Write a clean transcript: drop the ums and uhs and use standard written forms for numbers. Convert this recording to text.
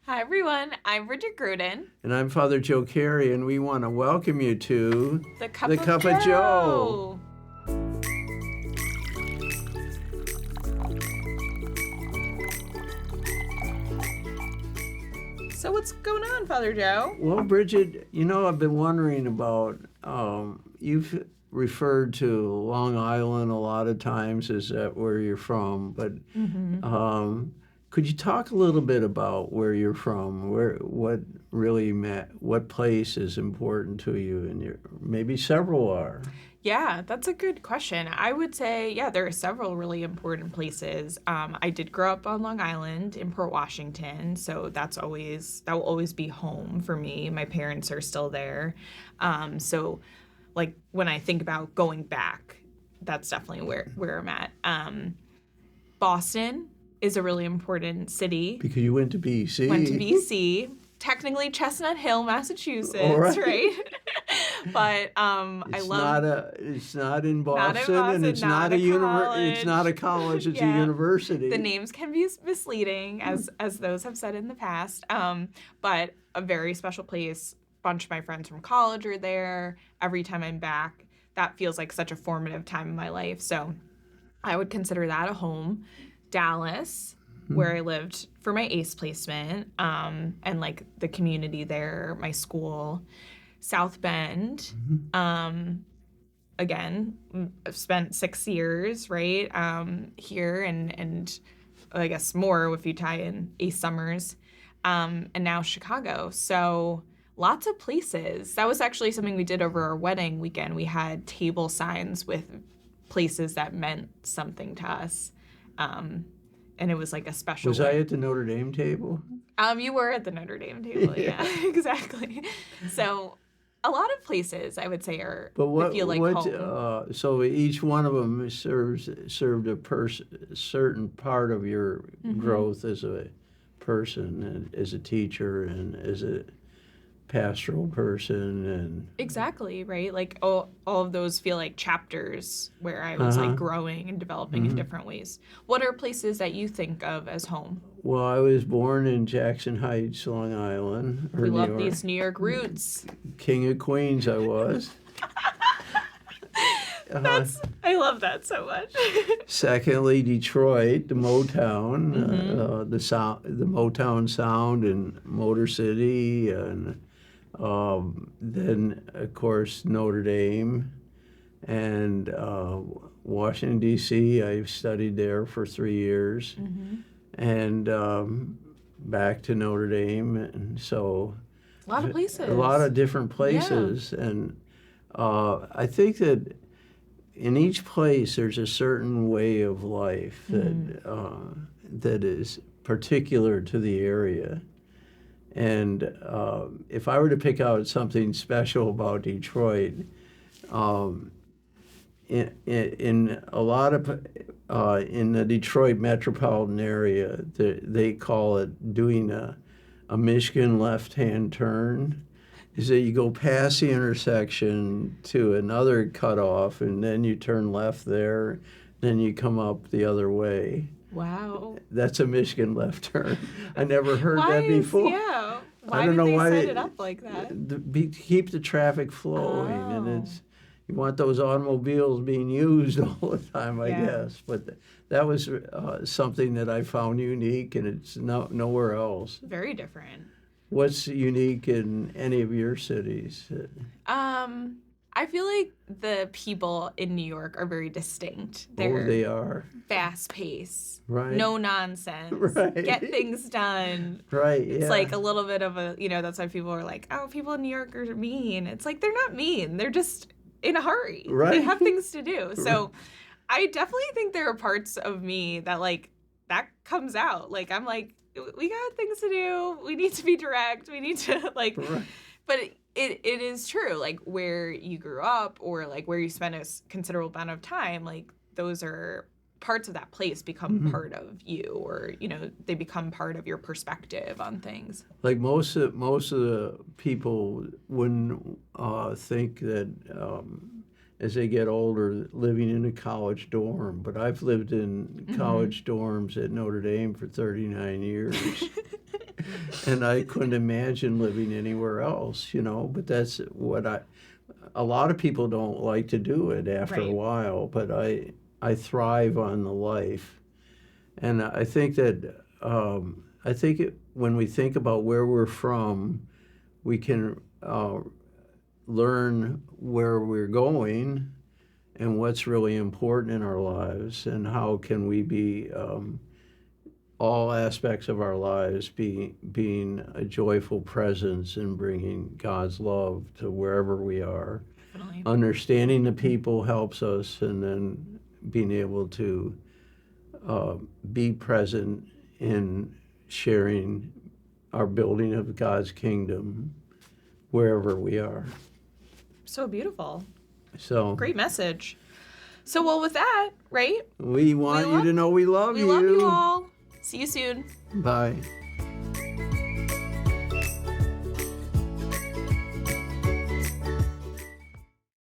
Hi, everyone. I'm Bridgette Groden. And I'm Father Joe Carey, and we want to welcome you to The Cup of Joe. So what's going on, Father Joe? Well, Bridget, I've been wondering about, you've referred to Long Island a lot of times. Is that where you're from? But could you talk a little bit about where you're from? What place is important to you? And maybe several are. Yeah, that's a good question. I would say, yeah, there are several really important places. I did grow up on Long Island in Port Washington, so that will always be home for me. My parents are still there. So like when I think about going back, that's definitely where I'm at. Boston is a really important city. Because you went to BC. Went to BC. Technically Chestnut Hill, Massachusetts, right? But I love. It's not in Boston, and it's not not a it's not a college. It's Yeah. a university. The names can be misleading, as those have said in the past. But a very special place. Bunch of my friends from college are there. Every time I'm back, that feels like such a formative time in my life. So I would consider that a home. Dallas, where I lived for my ACE placement, and like the community there, my school. South Bend, again, I've spent 6 years, right, here, and I guess more if you tie in ACE summers, and now Chicago. So lots of places. That was actually something we did over our wedding weekend. We had table signs with places that meant something to us. And it was like a special. Was I at the Notre Dame table? You were at the Notre Dame table, yeah. Exactly. So a lot of places I would say feel like home. So each one of them served a certain part of your growth as a person, and as a teacher, and as a pastoral person, and exactly, right? Like all of those feel like chapters where I was like growing and developing in different ways. What are places that you think of as home? Well, I was born in Jackson Heights, Long Island. We love these New York roots. King of Queens, I was. I love that so much. Secondly, Detroit, the Motown, the Motown sound, and Motor City, and then of course Notre Dame, and Washington D.C. I studied there for 3 years, and back to Notre Dame, and so a lot of places, a lot of different places, and I think that in each place there's a certain way of life that is particular to the area. And if I were to pick out something special about Detroit, in a lot of in the Detroit metropolitan area, they call it doing a Michigan left-hand turn. Is that you go past the intersection to another cutoff, and then you turn left there, then you come up the other way. Wow. That's a Michigan left turn. I never heard that before. Yeah. I don't know why they set it up like that? To keep the traffic flowing, and you want those automobiles being used all the time, I guess. But that was something that I found unique, and it's nowhere else. Very different. What's unique in any of your cities? I feel like the people in New York are very distinct. They are. Fast pace. Right. No nonsense. Right. Get things done. Right, yeah. It's like a little bit of a, that's why people are like, oh, people in New York are mean. It's like they're not mean. They're just in a hurry. Right. They have things to do. So I definitely think there are parts of me that, like, that comes out. Like, I'm like, we got things to do. We need to be direct. We need to, like, but it is true. Like, where you grew up or, like, where you spent a considerable amount of time, like, those are parts of that place become part of you, or, they become part of your perspective on things. Like most of the people wouldn't think that as they get older, living in a college dorm. But I've lived in college dorms at Notre Dame for 39 years. and I couldn't imagine living anywhere else, but that's what a lot of people don't like to do it after a Right. while, but I thrive on the life. And I think that, when we think about where we're from, we can learn where we're going and what's really important in our lives, and how can we be all aspects of our lives being a joyful presence and bringing God's love to wherever we are. Definitely. Understanding the people helps us, and then being able to be present in sharing our building of God's kingdom wherever we are. So beautiful. So Great message. So, well, with that, right? we want you to know we love you. We love you all. See you soon. Bye.